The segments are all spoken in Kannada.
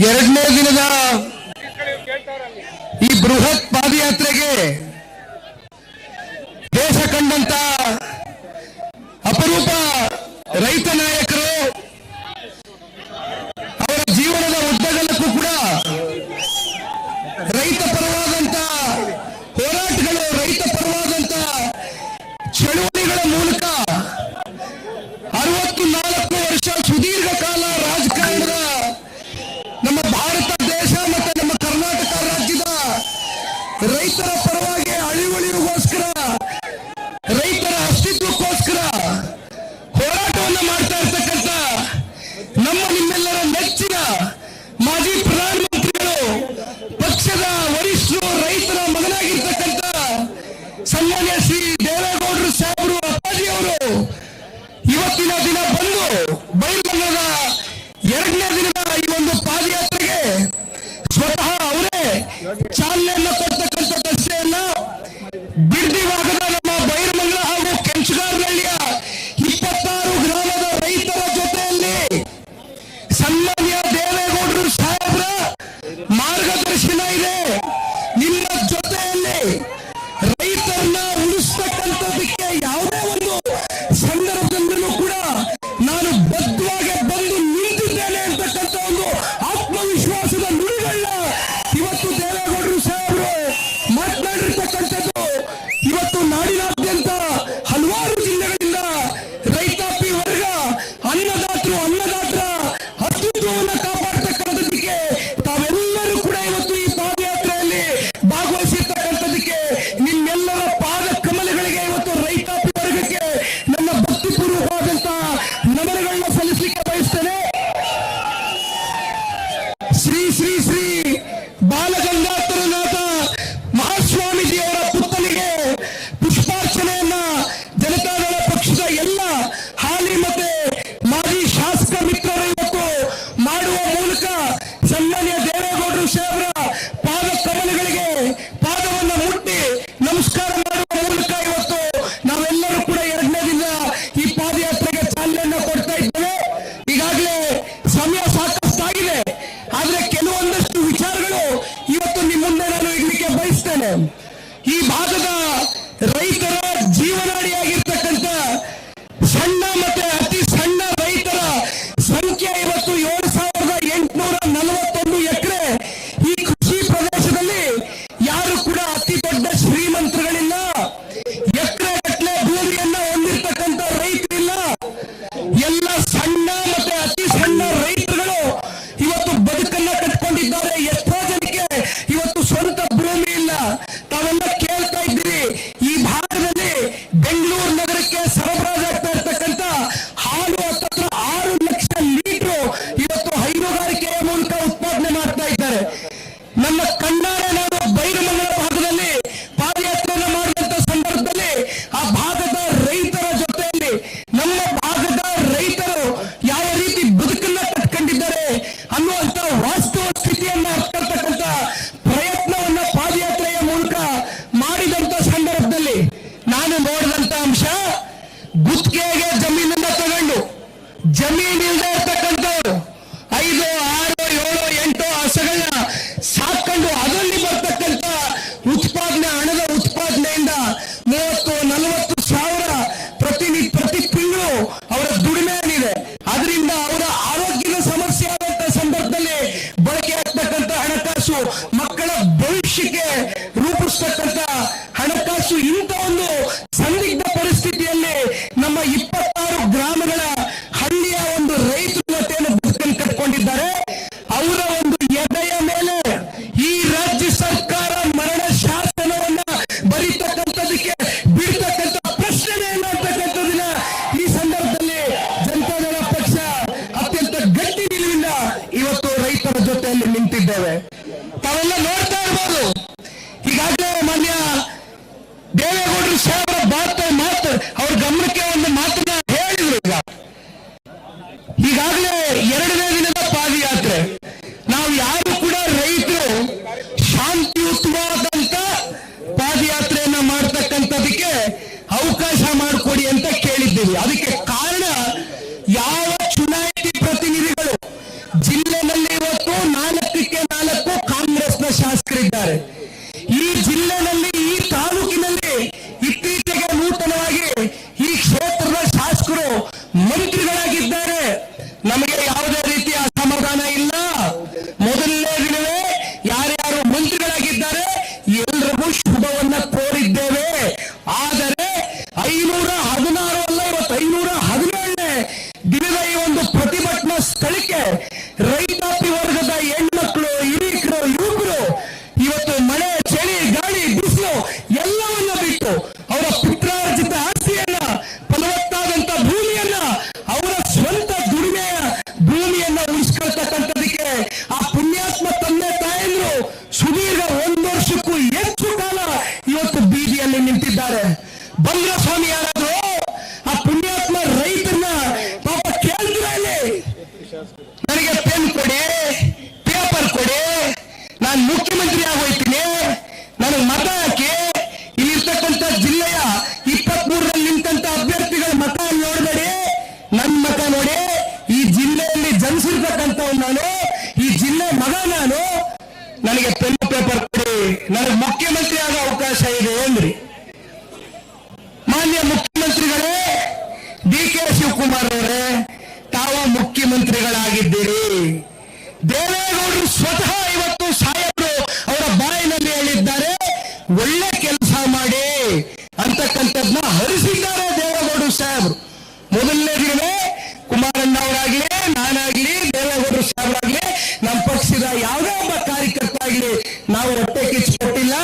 ಎರಡನೇ ದಿನದ ಈ ಬೃಹತ್ ಪಾದಯಾತ್ರೆಗೆ ದೇಶ ಕಂಡಂತ ಅಪರೂಪ ರೈತ ನಾಯಕರು ಅವರ ಜೀವನದ ಉದ್ದಗಲಕ್ಕೂ ಕೂಡ ರೈತ ಪರವಾದಂತ ಹೋರಾಟಗಳು, ರೈತ ಪರವಾದಂತ ಚಳುವಳಿಗಳ ಮೂಲಕ 64 ವರ್ಷ ಸುದೀರ್ಘ ಕಾಲ ರಾಜಕಾರಣದ ನಮ್ಮ ಭಾರತ ದೇಶ ಮತ್ತು ನಮ್ಮ ಕರ್ನಾಟಕ ರಾಜ್ಯದ ರೈತರ ಪರವಾಗಿ ಅಳಿವಳಿಗೋಸ್ಕರ, ರೈತರ ಅಸ್ತಿತ್ವಕ್ಕೋಸ್ಕರ ಹೋರಾಟವನ್ನು ಮಾಡ್ತಾ ಇರ್ತಕ್ಕಂಥ ನಮ್ಮ ನಿಮ್ಮೆಲ್ಲರ ನೆಚ್ಚಿನ ಮಾಜಿ ಪ್ರಧಾನಮಂತ್ರಿಗಳು, ಪಕ್ಷದ ವರಿಷ್ಠರು, ರೈತರ ಮಗನಾಗಿರ್ತಕ್ಕಂಥ ಸನ್ಮಾನ್ಯ ಶ್ರೀ ದೇವೇಗೌಡರು ಸಾಹೇಬರು ಅಪ್ಪಾಜಿಯವರು ಇವತ್ತಿನ ದಿನ ಬಂದು ಬೈಲಹೊಂಗಲದ ಎರಡನೇ ದಿನದ ಈ ಒಂದು ಪಾದಯಾತ್ರೆಗೆ ಸ್ವತಃ ಅವರೇ ಚಾಲನೆಯನ್ನು ಕೊಡ್ತಕ್ಕಂಥದ್ದಷ್ಟೇ ಅಲ್ಲ, ಬಿಡದಿ ಭಾಗದ ನಮ್ಮ ಬೈಲಹೊಂಗಲ ಹಾಗೂ ಕೆಂಚಗಾರನಹಳ್ಳಿಯ 26 ಗ್ರಾಮದ ರೈತರ ಜೊತೆಯಲ್ಲಿ ಸನ್ಮಾನ್ಯ ದೇವೇಗೌಡರು ಸಾಹೇಬರ ಮಾರ್ಗದರ್ಶನ ಇದೆ. ನಿಮ್ಮ ಜೊತೆಯಲ್ಲಿ ರೈತರನ್ನ ಉಳಿಸ್ತಕ್ಕಂಥದಕ್ಕೆ ಯಾವುದೇ ಒಂದು ಸಂದರ್ಭದಲ್ಲೂ ಕೂಡ ನಾನು ಬದ್ಧವಾಗಿ ಬಂದು ನಿಂತಿದ್ದೇನೆ ಅಂತಕ್ಕಂಥ ಒಂದು ಆತ್ಮವಿಶ್ವಾಸದ ನುಡಿಗಳನ್ನ ಇವತ್ತು ದೇವೇಗೌಡರು ಸಾಹೇಬರು ಮಾತನಾಡಿರ್ತಕ್ಕಂಥದ್ದು. ಇವತ್ತು ನಾಡಿನಾದ್ಯಂತ ಹಲವಾರು ಜಿಲ್ಲೆಗಳಿಂದ ರೈತಾಪಿ ವರ್ಗ ಅನ್ನದಾತರ ಅಸ್ತಿತ್ವವನ್ನು ಕಾಪಾಡ್ತಕ್ಕಂಥದಕ್ಕೆ ತಾವೆಲ್ಲರೂ ಕೂಡ ಇವತ್ತು ಈ ಪಾದಯಾತ್ರೆಯಲ್ಲಿ ಭಾಗವಹಿಸಿರ್ತಕ್ಕಂಥದಕ್ಕೆ ನಿಮ್ಮೆಲ್ಲರ ಪಾದ ಕಮಲಗಳಿಗೆ ಇವತ್ತು ರೈತಾಪಿ ವರ್ಗಕ್ಕೆ ನನ್ನ ಭಕ್ತಿಪೂರ್ವಕವಾದಂತಹ ನಮನಗಳನ್ನ ಸಲ್ಲಿಸಲಿಕ್ಕೆ ಬಯಸ್ತೇನೆ. ಶ್ರೀ ಶ್ರೀ ಶ್ರೀ ಬಾಲಗಂಗಾಧರನಾಥ ಮಹಾಸ್ವಾಮೀಜಿಯವರ ಪುತ್ಥಳಿಗೆ ಪುಷ್ಪಾರ್ಚನೆಯನ್ನ ಜನತಾದಳ ಪಕ್ಷದ ಎಲ್ಲ ಹಾಲಿ ಮತ್ತೆ ಮಾಜಿ ಶಾಸಕ ಮಿತ್ರರು ಇವತ್ತು ಮಾಡುವ ಮೂಲಕ ಸನ್ಮಾನ್ಯ ದೇವೇಗೌಡರು ಸಾಹೇಬರ ಪಾದ ಕಮಲಗಳಿಗೆ ಪಾದವನ್ನು ಮುಟ್ಟಿ ನಮಸ್ಕಾರ ಮಾಡುವ ಮೂಲಕ ಇವತ್ತು ನಾವೆಲ್ಲರೂ ಕೂಡ ಎರಡನೇ ದಿನ ಈ ಪಾದಯಾತ್ರೆಗೆ ಚಾಲನೆಯನ್ನ ಕೊಡ್ತಾ ಇದ್ದೇವೆ. ಈಗಾಗಲೇ ಸಮಯ ಸಾಕಷ್ಟಾಗಿದೆ, ಆದ್ರೆ ಕೆಲವೊಂದಷ್ಟು ವಿಚಾರಗಳು ಇವತ್ತು ನಿಮ್ಮ ಮುಂದೆ ನಾನು ಇಡಲಿಕ್ಕೆ ಬಯಸ್ತೇನೆ. ಈ ಭಾಗದ ರೈತರ ಜೀವನಾಡಿಯಾಗಿರ್ತಕ್ಕಂಥ ಸಣ್ಣ ಮತ್ತೆ ಅತಿ ಸಣ್ಣ ರೈತರ ಸಂಖ್ಯೆ ಇವತ್ತು 7,841 ಎಕರೆ. ಈ ಕೃಷಿ ಪ್ರದೇಶದಲ್ಲಿ ಯಾರು ಕೂಡ ಅತಿ ದೊಡ್ಡ ಶ್ರೀಮಂತರುಗಳಿಲ್ಲ, ಎಕರೆ ಗಟ್ಟಲೆ ಭೂಮಿಯನ್ನ ಹೊಂದಿರತಕ್ಕಂಥ ರೈತರಿಲ್ಲ. ಎಲ್ಲ ಸಣ್ಣ ಮತ್ತೆ ಅತಿ ಸಣ್ಣ ರೈತರುಗಳು ಇವತ್ತು ಬದುಕನ್ನ ಕಟ್ಕೊಂಡಿದ್ದಾರೆ. ಎಷ್ಟೋ ಜನಕ್ಕೆ ಇವತ್ತು ಸ್ವಂತ ಭೂಮಿ ಇಲ್ಲ. ತಾವೆಲ್ಲ ಕೇಳ್ತಾ ಇದ್ದೀರಿ, ಈ ಭಾಗದಲ್ಲಿ ಬೆಂಗಳೂರು ನಗರಕ್ಕೆ ಸರಬರಾಜಾಗ್ತಾ ಇರ್ತಕ್ಕಂಥ ಹಾಲು ಹತ್ತತ್ರ 6 ಲಕ್ಷ ಲೀಟರ್ ಇವತ್ತು ಹೈನುಗಾರಿಕೆಯ ಮೂಲಕ ಉತ್ಪಾದನೆ ಮಾಡ್ತಾ ಇದ್ದಾರೆ. ನಮ್ಮ ಕಣ್ಣಾರೆ ನಾವು ಬೈಲಹೊಂಗಲ ಭಾಗದಲ್ಲಿ ಪಾದಯಾತ್ರೆಯನ್ನು ಮಾಡಿದಂತ ಸಂದರ್ಭದಲ್ಲಿ ಆ ಭಾಗದ ರೈತರ ಜೊತೆಯಲ್ಲಿ ನಮ್ಮ ಭಾಗದ ರೈತರು ಯಾವ ರೀತಿ ಬದುಕನ್ನ ಕಟ್ಕೊಂಡಿದ್ದಾರೆ ಅನ್ನುವಂತ ವಾಸ್ತವ ಸ್ಥಿತಿಯನ್ನ ಅರ್ಥರ್ತಕ್ಕಂಥ ಪ್ರಯತ್ನವನ್ನ ಪಾದಯಾತ್ರೆಯ ಮೂಲಕ ಮಾಡಿದಂತ ಸಂದರ್ಭದಲ್ಲಿ ನಾನು ನೋಡಿದಂತ ಅಂಶ, ಗುತ್ತಿಗೆಗೆ ಜಮೀನನ್ನ ತಗೊಂಡು ಜಮೀನ್ ಇಲ್ಲದೆ ಇರ್ತಕ್ಕಂಥವ್ರು 5, 6, 7, 8 ಹಸುಗಳನ್ನ ಸಾಕೊಂಡು ಅದರಲ್ಲಿ ಬರ್ತಕ್ಕಂಥ ಉತ್ಪಾದನೆ, ಹಣದ ಉತ್ಪಾದನೆಯಿಂದ 30-40 ಸಾವಿರ ಪ್ರತಿ ತಿಂಗಳು ಅವರ ದುಡಿಮೆ ಏನಿದೆ ಅದರಿಂದ ಅವರ ಆರೋಗ್ಯದ ಸಮಸ್ಯೆ ಆದಂತ ಸಂದರ್ಭದಲ್ಲಿ ಬಳಕೆ ಆಗ್ತಕ್ಕಂಥ ಹಣಕಾಸು, ಮಕ್ಕಳ ಭವಿಷ್ಯಕ್ಕೆ ರೂಪಿಸ್ತಕ್ಕಂಥ ಹಣಕಾಸು, ಇಂಥ ಒಂದು ಸಂದಿಗ್ಧ ಪರಿಸ್ಥಿತಿಯಲ್ಲಿ ನಮ್ಮ 26 ಗ್ರಾಮಗಳ ಹಳ್ಳಿಯ ಒಂದು ರೈತರ ಜೊತೆಯನ್ನು ಬದುಕನ್ನು ಕಟ್ಕೊಂಡಿದ್ದಾರೆ. ಅವರ ಒಂದು ಎದೆಯ ಮೇಲೆ ಈ ರಾಜ್ಯ ಸರ್ಕಾರ ಮರಣ ಶಾಸನವನ್ನ ಬರೀತಕ್ಕಂಥದಕ್ಕೆ ಬಿಡ್ತಕ್ಕಂಥ ಪ್ರಶ್ನೆ ಅಂತಕ್ಕಂಥದನ್ನ ಈ ಸಂದರ್ಭದಲ್ಲಿ ಜನತಾದಳ ಪಕ್ಷ ಅತ್ಯಂತ ಗಟ್ಟಿ ನಿಲುವಿಂದ ಇವತ್ತು ರೈತರ ಜೊತೆಯಲ್ಲಿ ನಿಂತಿದ್ದೇವೆ. ತಾವೆಲ್ಲ ನೋಡ್ತಾ ಇರ್ಬೋದು, ಈಗಾಗಲೇ ಮಾನ್ಯ ದೇವೇಗೌಡರು ಸಾಹೇಬರ ಮಾತು ಅವ್ರ ಗಮನಕ್ಕೆ ಒಂದು ಮಾತನ್ನ ಹೇಳಿದ್ರು. ಈಗಾಗಲೇ ಎರಡನೇ ದಿನದ ಪಾದಯಾತ್ರೆ, ನಾವು ಯಾರು ಕೂಡ ರೈತರು ಶಾಂತಿಯುತವಾದಂತ ಪಾದಯಾತ್ರೆಯನ್ನ ಮಾಡ್ತಕ್ಕಂಥದಕ್ಕೆ ಅವಕಾಶ ಮಾಡಿಕೊಡಿ ಅಂತ ಕೇಳಿದ್ದೀವಿ. ಅದಕ್ಕೆ ಕಾರಣ ಯಾವ ಚುನಾಯಿತ ಪ್ರತಿನಿಧಿಗಳು ಜಿಲ್ಲೆಯಲ್ಲಿ ಇವತ್ತು ನಾನು ಮುಖ್ಯಮಂತ್ರಿ ಆಗೋಯ್ತೀನಿ, ನನಗೆ ಮತ ಹಾಕಿ. ಇಲ್ಲಿರ್ತಕ್ಕಂಥ ಜಿಲ್ಲೆಯ 23ರಲ್ಲಿ ನಿಂತಂತ ಅಭ್ಯರ್ಥಿಗಳ ಮತ ನೋಡಬೇಡಿ, ನನ್ನ ಮತ ನೋಡಿ. ಈ ಜಿಲ್ಲೆಯಲ್ಲಿ ಜನಿಸಿರ್ತಕ್ಕಂಥವ್ ನಾನು, ಈ ಜಿಲ್ಲೆ ಮಗ ನಾನು. ನನಗೆ ಪೆನ್ ಪೇಪರ್ ಕೊಡಿ, ನನಗೆ ಮುಖ್ಯಮಂತ್ರಿ ಆಗೋ ಅವಕಾಶ ಇದೆ ಅಂದ್ರಿ. ಮಾನ್ಯ ಮುಖ್ಯಮಂತ್ರಿಗಳೇ, DK ಶಿವಕುಮಾರ್ ಅವರೇ, ತಾವು ಮುಖ್ಯಮಂತ್ರಿಗಳಾಗಿದ್ದೀರಿ. ದೇವೇಗೌಡರು ಸ್ವತಃ ಇವತ್ತು ಸಾಹೇಬರು ಅವರ ಬಾಯಿನಲ್ಲಿ ಹೇಳಿದ್ದಾರೆ, ಒಳ್ಳೆ ಕೆಲಸ ಮಾಡಿ ಅಂತಕ್ಕಂಥದ್ನ ಹರಿಸಿದ್ದಾರೆ ದೇವೇಗೌಡರು ಸಾಹೇಬರು. ಮೊದಲನೇ ದಿನವೇ ಕುಮಾರಣ್ಣ ಅವರಾಗ್ಲಿ, ನಾನಾಗ್ಲಿ, ದೇವೇಗೌಡರು ಸಾಹೇಬರಾಗ್ಲಿ, ನಮ್ಮ ಪಕ್ಷದ ಯಾವುದೇ ಒಬ್ಬ ಕಾರ್ಯಕರ್ತ ಆಗ್ಲಿ ನಾವು ಹೊಟ್ಟೆ ಕಿಚ್ಚಿಕೊಟ್ಟಿಲ್ಲ.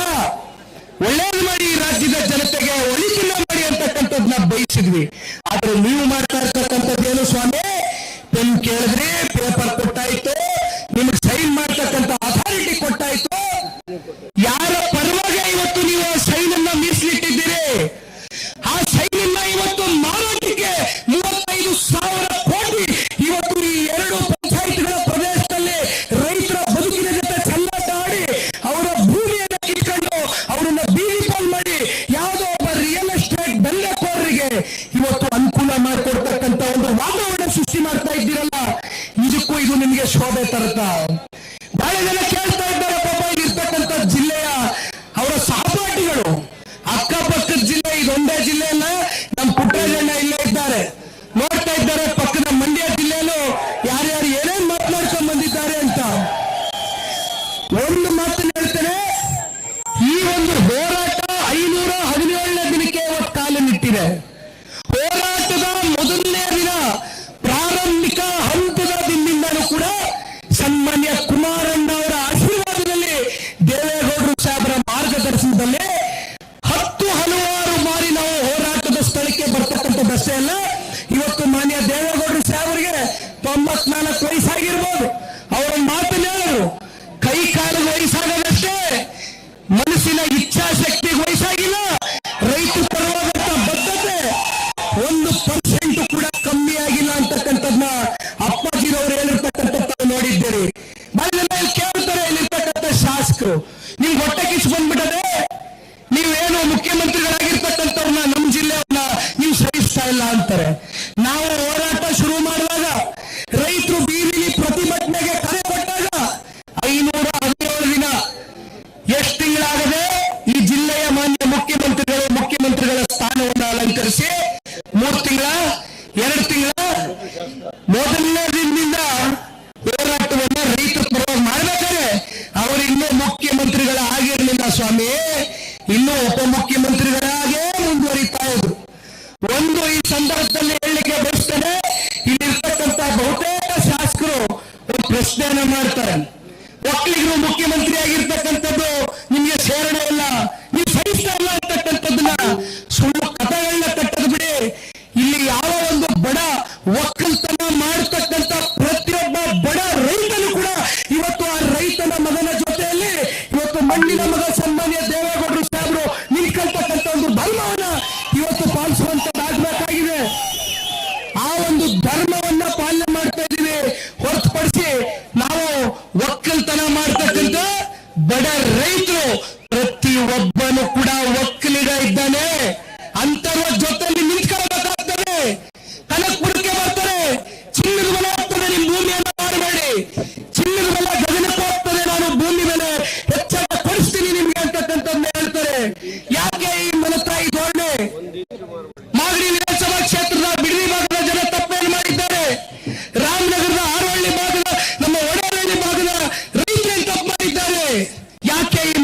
ಒಳ್ಳೇದು ಮಾಡಿ ಈ ರಾಜ್ಯದ ಜನತೆಗೆ ಒಳಿತಿನ ಮಾಡಿ ಅಂತಕ್ಕಂಥದ್ನ ಬಯಸಿದ್ವಿ. ಆದ್ರೆ ನೀವು ಮಾಡ್ತಾ ಇರ್ತಕ್ಕಂಥದ್ದೇನು ಸ್ವಾಮಿ? ಪೆನ್ ಕೇಳಿದ್ರಿ, ಪೇಪರ್ ಕೊಟ್ಟಾಯ್ತು, ನಿಮ್ಗೆ ಸೈನ್ ಮಾಡ್ತಕ್ಕಂಥ ಅಥಾರಿಟಿ ಕೊಟ್ಟಾಯ್ತು. ಯಾರ ಪರವಾಗಿ ಇವತ್ತು ನೀವು ಸೈನ್ ಅನ್ನ ಮೀಸಲಿಟ್ಟಿದ್ದೀರಿ? ಆ ಸೈನ್ ಅನ್ನ ಇವತ್ತು ಮಾರಾಟಕ್ಕೆ 35,000 ಕೋಟಿ ಇವತ್ತು ಈ 2 ಪಂಚಾಯತ್ಗಳ ಪ್ರದೇಶದಲ್ಲಿ ರೈತರ ಬದುಕಿನ ಜೊತೆ ಚೆಲ್ಲಾಟ ಆಡಿ ಅವರ ಭೂಮಿಯನ್ನು ಕಿತ್ಕೊಂಡು ಅವರನ್ನ ಬೀದಿ ಪಾಲ್ ಮಾಡಿ ಯಾವುದೋ ಒಬ್ಬ ರಿಯಲ್ ಎಸ್ಟೇಟ್ ಬೆಲೆಕೋರರಿಗೆ ಇವತ್ತು ಅನುಕೂಲ ಮಾಡಿಕೊಡ್ತಕ್ಕಂಥ ಒಂದು ವಾತಾವರಣ ಸೃಷ್ಟಿ ಮಾಡ್ತಾ ಇದ್ದೀರಲ್ಲ, ನಿಜಕ್ಕೂ ಇದು ನಿಮಗೆ ಶೋಭೆ ತರುತ್ತಾ? ಬಹಳ ಜನ ಕೇಳ್ತಾ ಇದ್ದಾರೆ ಪಾಪ, ಇಲ್ಲಿರ್ತಕ್ಕಂಥ ಜಿಲ್ಲೆಯ ಅವರ ಸಹಪಾಠಿಗಳು, ಅಕ್ಕಪಕ್ಕದ ಜಿಲ್ಲೆ, ಇದೊಂದೇ ಜಿಲ್ಲೆಯಲ್ಲ, ನಮ್ಮ ಪುಟ್ಟರಾಜಣ್ಣ ಇಲ್ಲೇ ಇದ್ದಾರೆ, ನೋಡ್ತಾ ಇದ್ದಾರೆ. ಪಕ್ಕದ ಮಂಡ್ಯ ಜಿಲ್ಲೆಯಲ್ಲೂ ಯಾರ್ಯಾರು ಏನೇನ್ ಮಾತನಾಡ್ಕೊಂಡು ಬಂದಿದ್ದಾರೆ ಅಂತ. ಒಂದು ಮಾತನ್ನು ಹೇಳ್ತೇನೆ, ಈ ಒಂದು ಹೋರಾಟ 517ನೇ ದಿನಕ್ಕೆ ಇವತ್ತು ಕಾಲನ್ನಿಟ್ಟಿದೆ. ಹೋರಾಟದ ಮೊದಲನೇ ದಿನ ಪ್ರಾರಂಭಿಕ ಹಂತದ ದಿನದಿಂದಲೂ ಕೂಡ ಸನ್ಮಾನ್ಯ ಕುಮಾರಣ್ಣ ಅವರ ಆಶೀರ್ವಾದದಲ್ಲಿ, ದೇವೇಗೌಡರು ಸಾಹೇಬರ ಮಾರ್ಗದರ್ಶನದಲ್ಲಿ ಹಲವಾರು ಬಾರಿ ನಾವು ಹೋರಾಟದ ಸ್ಥಳಕ್ಕೆ ಬರ್ತಕ್ಕಂಥದ್ದಷ್ಟೇ ಅಲ್ಲ, ಇವತ್ತು ಮಾನ್ಯ ದೇವೇಗೌಡರು ಸಾಹೇಬರಿಗೆ 94 ವಯಸ್ಸಾಗಿರ್ಬೋದು. ಅವರ ಮಾತನ್ನು ಹೇಳಿದ್ರು, ಕೈ ಕಾಲಿಗೆ ವಯಸ್ಸಾಗದಷ್ಟೇ, ಮನಸ್ಸಿನ ಇಚ್ಛಾಶಕ್ತಿಗೆ ವಯಸ್ಸಾಗಿಲ್ಲ. ರೈತ ಪರವಾದಂತ ಬದ್ಧತೆ 1% ಕೂಡ ಕಮ್ಮಿ ಆಗಿಲ್ಲ ಅಂತಕ್ಕಂಥದ್ನ ಅಪ್ಪಾಜಿರವರು ಹೇಳಿರ್ತಕ್ಕಂಥದ್ದು ನೋಡಿದ್ದೀರಿ. ಬಾಯಲ್ಲಿ ಕೇಳ್ತಾರೆ ಇಲ್ಲಿರ್ತಕ್ಕಂಥ ಶಾಸಕರು, ನಿಮ್ಗೆ ಹೊಟ್ಟೆ ಕಿಚ್ಚು ಬಂದ್ಬಿಟ್ಟದೆ, ನೀವೇನು ಮುಖ್ಯಮಂತ್ರಿಗಳಾಗಿರ್ತಕ್ಕಂಥವ್ರನ್ನ ನಮ್ಮ ಜಿಲ್ಲೆಯವ್ರನ್ನ ನೀವು ಸಹಿಸ್ತಾ ಇಲ್ಲ ಅಂತಾರೆ. ನಾವು ಹೋರಾಟ ಶುರು ಮಾಡುವಾಗ, ರೈತರು ಬೀದಿಲಿ ಪ್ರತಿಭಟನೆಗೆ ಕರೆ ಕೊಟ್ಟಾಗ 517 ದಿನ, ಎಷ್ಟು ತಿಂಗಳಾಗದೆ ಈ ಜಿಲ್ಲೆಯ ಮಾನ್ಯ ಮುಖ್ಯಮಂತ್ರಿಗಳ ಸ್ಥಾನವನ್ನು ಅಲಂಕರಿಸಿ 3 ತಿಂಗಳ 2 ತಿಂಗಳ ಮೊದಲನೇ ದಿನದಿಂದ ಹೋರಾಟವನ್ನು ರೈತರ ಪರವಾಗಿ ಮಾಡಬೇಕಾದ್ರೆ ಅವರು ಇನ್ನೂ ಮುಖ್ಯಮಂತ್ರಿಗಳ ಆಗಿರಲಿಲ್ಲ ಸ್ವಾಮಿ, ಇನ್ನೂ ಉಪಮುಖ್ಯಮಂತ್ರಿಗಳಾಗೇ ಮುಂದುವರಿತಾ ಇದ್ರು. ಒಂದು ಈ ಸಂದರ್ಭದಲ್ಲಿ ಹೇಳಲಿಕ್ಕೆ ಬಯಸ್ತೇನೆ, ಇಲ್ಲಿರ್ತಕ್ಕಂಥ ಬಹುತೇಕ ಶಾಸಕರು ಒಂದು ಪ್ರಶ್ನೆಯನ್ನ ಮಾಡ್ತಾರೆ, ಒಕ್ಕಲಿಗರು ಮುಖ್ಯಮಂತ್ರಿ ಆಗಿರ್ತಕ್ಕಂಥದ್ದು ನಿಮ್ಗೆ ಸೇರಣೆ ಇಲ್ಲ, ನೀವು ಸಹಿಸ್ತಾ ಇಲ್ಲ ಅಂತಕ್ಕಂಥದ್ದನ್ನ ಸುಳ್ಳು ಕಥೆಗಳನ್ನ ಕಟ್ಟದು ಬಿಡಿ. ಇಲ್ಲಿ ಯಾವ ಒಂದು ಬಡ ಒಕ್ಕಲ್ತನ ಮಾಡತಕ್ಕಂಥ ಪ್ರತಿಯೊಬ್ಬ ಬಡ ರೈತನು ಕೂಡ ಇವತ್ತು ಆ ರೈತನ ಮಗನ ಜೊತೆಯಲ್ಲಿ ಇವತ್ತು ಮಣ್ಣಿನ ಮಗ ಸನ್ಮಾನ್ಯ ದೇವೇಗೌಡರು ಸಾಹೇಬರು ನಿಂತ್ಕೊಳ್ತಕ್ಕಂಥ ಒಂದು ಧರ್ಮವನ್ನ ಇವತ್ತು ಪಾಲಿಸುವಂತದ್ದಾಗಬೇಕಾಗಿದೆ. ಆ ಒಂದು ಧರ್ಮವನ್ನ ಪಾಲನೆ ಮಾಡ್ತಾ ಇದೀವಿ ಹೊರತುಪಡಿಸಿ ನಾವು ಒಕ್ಕಲ್ತನ ಮಾಡ್ತಕ್ಕಂಥ ಬಡ ರೈತರು ಪ್ರತಿಯೊಬ್ಬನು ಕೂಡ ಒಕ್ಕಲಿಗ ಇದ್ದಾನೆ, ಅಂತವರ ಜೊತೆಯಲ್ಲಿ ನಿಂತ್ಕೊಳ್ಬೇಕಾಗ್ತದೆ. ಕನಕಪುರಕ್ಕೆ ಬರ್ತಾರೆ, ಚಿನ್ನದ ಬೆಲೆ ಆಗ್ತದೆ, ನಿಮ್ ಭೂಮಿಯನ್ನು ಮಾಡಬೇಡಿ, ಚಿನ್ನದ ಬೆಲೆ ಗಗನಕ್ಕೆ ಹೋಗ್ತದೆ, ನಾನು ಭೂಮಿ ಬೆಲೆ ಹೆಚ್ಚಾಗಿ ಕೊಡಿಸ್ತೀನಿ ನಿಮ್ಗೆ ಅಂತಕ್ಕಂಥದ್ದು ಹೇಳ್ತಾರೆ. ಯಾಕೆ ಈ ಮನತಾಯಿ ಧೋರಣೆ? ಮಾಗಡಿ ವಿಧಾನಸಭಾ ಕ್ಷೇತ್ರದ ಬಿಡದಿ ಭಾಗದ ಜನ ತಪ್ಪೇನು ಮಾಡಿದ್ದಾರೆ, ರಾಮನಗರದ ಆರೋಹಳ್ಳಿ ಭಾಗದ ನಮ್ಮ ಒಡಹಳ್ಳಿ ಭಾಗದ ರೈತರು ತಪ್ಪು ಮಾಡಿದ್ದಾರೆ. ಯಾಕೆ ಈ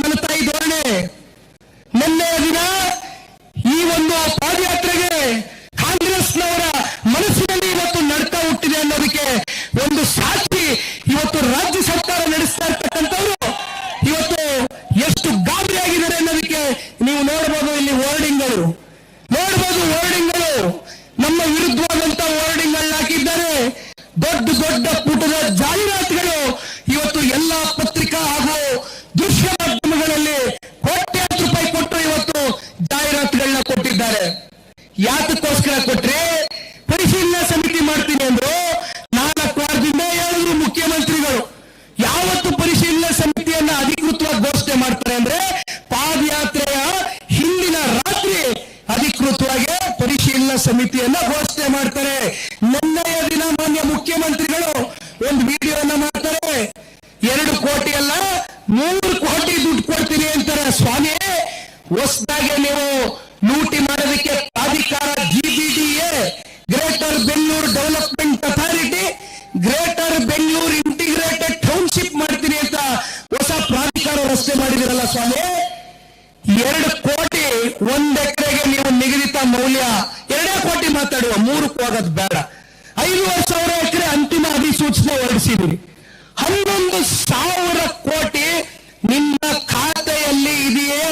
3 ಕೋಟಿ ದುಡ್ಡು ಕೊಡ್ತೀನಿ ಅಂತಾರೆ. ಸ್ವಾಮಿ, ಹೊಸದಾಗಿ ನೀವು ಲೂಟಿ ಮಾಡೋದಕ್ಕೆ ಪ್ರಾಧಿಕಾರ GBDA, greater Bengaluru development authority, greater Bengaluru integrated township ಮಾಡ್ತೀನಿ ಅಂತ ಹೊಸ ಪ್ರಾಧಿಕಾರ ರಸ್ತೆ ಮಾಡಿದಿರಲ್ಲ ಸ್ವಾಮಿ. 2 ಕೋಟಿ 1 ಎಕರೆಗೆ ನೀವು ನಿಗದಿತ ಮೌಲ್ಯ 2 ಕೋಟಿ ಮಾತಾಡುವ, 3 ಹೋಗೋದು ಬೇಡ. 5,000 ಎಕರೆ ಅಂತಿಮ ಅಧಿಸೂಚನೆ ಹೊರಡಿಸಿದ್ರಿ. 11,000 ಕೋಟಿ ನಿಮ್ಮ ಖಾತೆಯಲ್ಲಿ ಇದೆಯೇ?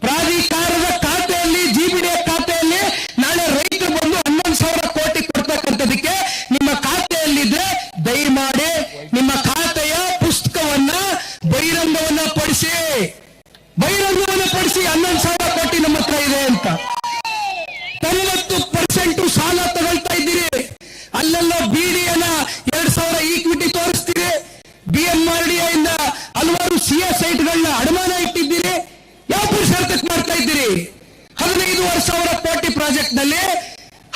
ಪ್ರಾಧಿಕಾರದ ಖಾತೆಯಲ್ಲಿ, GBDA ಖಾತೆಯಲ್ಲಿ ನಾಳೆ ರೈತರು ಬಂದು 11,000 ಕೋಟಿ ಕೊಡ್ತಕ್ಕಂಥದಕ್ಕೆ ನಿಮ್ಮ ಖಾತೆಯಲ್ಲಿದ್ರೆ ದಯಮಾಡಿ ನಿಮ್ಮ ಖಾತೆಯ ಪುಸ್ತಕವನ್ನ ಬಹಿರಂಗವನ್ನ ಪಡಿಸಿ 11,000 ಕೋಟಿ ನಮ್ಮ ಹತ್ರ ಇದೆ ಅಂತ. 90% ಸಾಲ ತಗೊಳ್ತಾ ಇದ್ದೀರಿ. ಅಲ್ಲೆಲ್ಲ BDAನ 2,000 ಈಕ್ವಿಟಿ ತೋರಿಸ್ತೀರಿ. BMRDA ಇಂದ ಹಲವಾರು CA ಸೈಟ್ಗಳನ್ನ ಅಡಮಾನ ಇಟ್ಟಿದ್ದೀರಿ. ಯಾವ ಪುರುಷಾರ್ಥಕ್ಕೆ ಮಾಡ್ತಾ ಇದ್ದೀರಿ? 15,000 ಕೋಟಿ ಪ್ರಾಜೆಕ್ಟ್ ನಲ್ಲಿ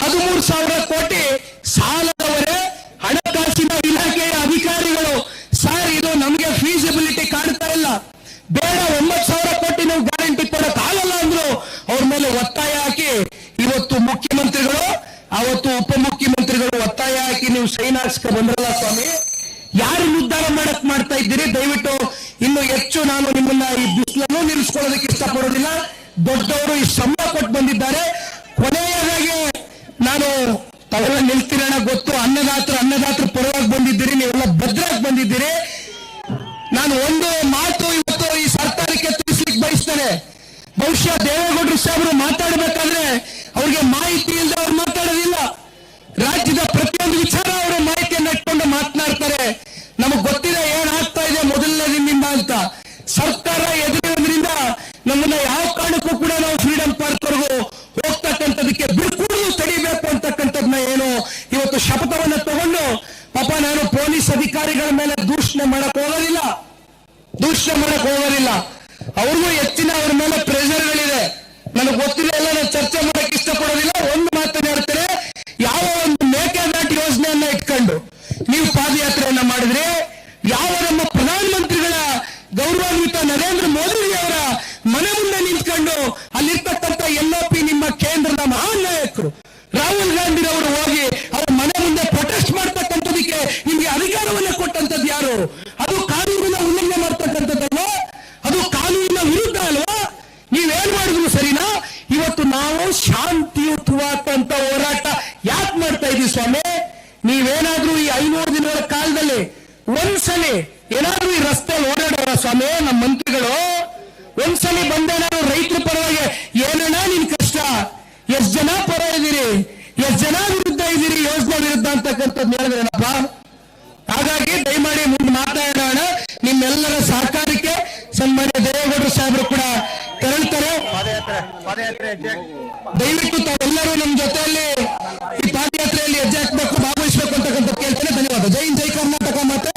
13,000 ಕೋಟಿ ಸಾಲದವರೇ ಹಣಕಾಸಿನ ಇಲಾಖೆಯ ಅಧಿಕಾರಿಗಳು. ಸರ್, ಇದು ನಮಗೆ ಫೀಸಿಬಿಲಿಟಿ ಕಾಣ್ತಾ ಇಲ್ಲ, ಬೇಡ 9,000 ಕೋಟಿ ನಾವು ಗ್ಯಾರಂಟಿ ಕೊಡಕ್ ಆಗಲ್ಲ ಅಂದ್ರು. ಅವ್ರ ಮೇಲೆ ಒತ್ತಾಯ ಹಾಕಿ ಇವತ್ತು ಮುಖ್ಯಮಂತ್ರಿಗಳು, ಅವತ್ತು ಉಪಮುಖ್ಯಮಂತ್ರಿಗಳು ಒತ್ತಾಯ ಹಾಕಿ ನೀವು ಸೈನ್ ಹಾಕ್ಸ್ಕ ಬಂದ್ರಲ್ಲ ಸ್ವಾಮಿ. ಯಾರು ನಿರ್ಧಾರ ಮಾಡ್ತಾ ಇದ್ದೀರಿ? ದಯವಿಟ್ಟು ಇನ್ನು ಹೆಚ್ಚು ನಾನು ನಿಮ್ಮನ್ನ ಈ ಬಿಸಿಲನ್ನು ನಿಲ್ಲಿಸ್ಕೊಳ್ಳೋದಕ್ಕೆ ಇಷ್ಟಪಡೋದಿಲ್ಲ. ದೊಡ್ಡವರು ಈ ಸಂಬಳ ಕೊಟ್ಟು ಬಂದಿದ್ದಾರೆ. ಕೊನೆಯದಾಗಿ ನಾನು ತಾವೆಲ್ಲ ನಿಲ್ತೀರಣ ಗೊತ್ತು. ಅನ್ನದಾತ್ರ ಪರವಾಗಿ ಬಂದಿದ್ದೀರಿ, ನೀವೆಲ್ಲ ಭದ್ರಾಗಿ ಬಂದಿದ್ದೀರಿ. ನಾನು ಒಂದು ಮಾತು ಇವತ್ತು ಈ ಸರ್ಕಾರಕ್ಕೆ ತಿಳಿಸ್ಲಿಕ್ಕೆ ಬಯಸ್ತೇನೆ. ಬಹುಶಃ ದೇವೇಗೌಡರು ಸಾಹೇಬರು ಮಾತಾಡಬೇಕಾದ್ರೆ ಅವ್ರಿಗೆ ಮಾಹಿತಿ ಇಲ್ಲದೆ ಅವ್ರು ಮಾತಾಡೋದಿಲ್ಲ. ರಾಜ್ಯದ ಪ್ರತಿಯೊಂದು ವಿಚಾರ ಅವರು ಮಾಹಿತಿಯನ್ನು ಇಟ್ಕೊಂಡು ಮಾತನಾಡ್ತಾರೆ. ನಮಗ್ ಗೊತ್ತಿದೆ ಏನಾಗ್ತಾ ಇದೆ ಮೊದಲನೇ ದಿನದಿಂದ ಅಂತ. ಸರ್ಕಾರ ಎದುರಿದ್ರಿಂದ ನಮ್ಮನ್ನ ಯಾವ ಕಾರಣಕ್ಕೂ ಕೂಡ ನಾವು ಫ್ರೀಡಂ ಪಾರ್ಕ್ ವರೆಗೂ ಹೋಗ್ತಕ್ಕಂಥದಕ್ಕೆ ಬಿಡ್ಕೂಡಲು ತಡಿಬೇಕು ಅಂತಕ್ಕಂಥದ್ನ ಏನು ಇವತ್ತು ಶಪಥವನ್ನ ತಗೊಂಡು, ಪಾಪ ನಾನು ಪೊಲೀಸ್ ಅಧಿಕಾರಿಗಳ ಮೇಲೆ ದೂಷಣೆ ಮಾಡಕ್ ಹೋಗೋದಿಲ್ಲ. ಅವ್ರಿಗೂ ಹೆಚ್ಚಿನ ಅವ್ರ ಮೇಲೆ ಪ್ರೆಷರ್ಗಳಿದೆ. ನನಗೆ ಗೊತ್ತಿಲ್ಲ, ಎಲ್ಲ ನಾನು ಚರ್ಚೆ ಮಾಡಕ್ ಇಷ್ಟಪಡೋದಿಲ್ಲ. ಒಂದು ಮಾತನ್ನ ಹೇಳ್ತಾರೆ, ಯಾವ ಒಂದು ಮೇಕೆದಾಟು ಯೋಜನೆಯನ್ನ ಇಟ್ಕೊಂಡು ನೀವು ಪಾದಯಾತ್ರೆಯನ್ನ ಮಾಡಿದ್ರೆ, ಯಾವ ನಮ್ಮ ಪ್ರಧಾನಮಂತ್ರಿಗಳ ಗೌರವಾನ್ವಿತ ನರೇಂದ್ರ ಮೋದಿ ಅವರ ಮನೆ ಮುಂದೆ ನಿಂತ್ಕೊಂಡು ಅಲ್ಲಿರ್ತಕ್ಕಂಥ LOP ನಿಮ್ಮ ಕೇಂದ್ರದ ಮಹಾನ್ ನಾಯಕರು ರಾಹುಲ್ ಗಾಂಧಿ ಅವರು ಹೋಗಿ ಅವ್ರ ಮನೆ ಮುಂದೆ ಪ್ರೊಟೆಸ್ಟ್ ಮಾಡ್ತಕ್ಕಂಥದಕ್ಕೆ ನಿಮ್ಗೆ ಅಧಿಕಾರವನ್ನ ಕೊಟ್ಟಂತದ್ದು ಯಾರು? ಅದು ಕಾನೂನಿನ ಉಲ್ಲಂಘನೆ ಮಾಡ್ತಕ್ಕಂಥದ್ದಲ್ವಾ? ಅದು ಕಾನೂನಿನ ವಿರುದ್ಧ ಅಲ್ವಾ? ನೀವೇನ್ ಮಾಡಿದ್ರು ಸರಿನಾ? ಇವತ್ತು ನಾವು ಶಾಂತಿಯುತವಾದಂತ ಹೋರಾಟ ಯಾಕೆ ಮಾಡ್ತಾ ಇದೀವಿ ಸ್ವಾಮಿ? ನೀವೇನಾದ್ರೂ ಈ 500 ದಿನಗಳ ಕಾಲದಲ್ಲಿ ಒಂದ್ಸಲಿ ಏನಾದ್ರೂ ಈ ರಸ್ತೆಯಲ್ಲಿ ಓಡಾಡೋರ ಸ್ವಾಮಿ? ನಮ್ಮ ಮಂತ್ರಿಗಳು ಒಂದ್ಸಲಿ ಬಂದೇನಾದ್ರು ರೈತರ ಪರವಾಗಿ ಏನಣ್ಣ ನಿನ್ ಕಷ್ಟ, ಎಷ್ಟ್ ಜನ ಪರ ಇದ್ದೀರಿ, ಎಷ್ಟ್ ಜನ ವಿರುದ್ಧ ಇದ್ದೀರಿ, ಯೋಜನೆ ವಿರುದ್ಧ ಅಂತಕ್ಕಂಥದ್ದು ಹೇಳಿದ್ರೇನಪ್ಪ? ಹಾಗಾಗಿ ದಯಮಾಡಿ ಮುಂದೆ ಮಾತಾಡೋಣ. ನಿಮ್ಮೆಲ್ಲರ ಸಹಕಾರಕ್ಕೆ ಸನ್ಮಾನ್ಯ ದೇವೇಗೌಡರು ಸಾಹೇಬರು ಕೂಡ ತೆರಳ್ತಾರೆ. ದಯವಿಟ್ಟು ತಾವೆಲ್ಲರೂ ನಮ್ಮ ಜೊತೆಯಲ್ಲಿ ಈ ಪಾದಯಾತ್ರೆಯಲ್ಲಿ ಹೆಜ್ಜೆ ಹಾಕಬೇಕು, ಭಾಗವಹಿಸಬೇಕು ಅಂತಕ್ಕಂಥ ಕೇಳ್ತೇನೆ. ಧನ್ಯವಾದ. ಜೈ ಹಿಂದ್, ಜೈ ಕರ್ನಾಟಕ ಮಾತ್ರ.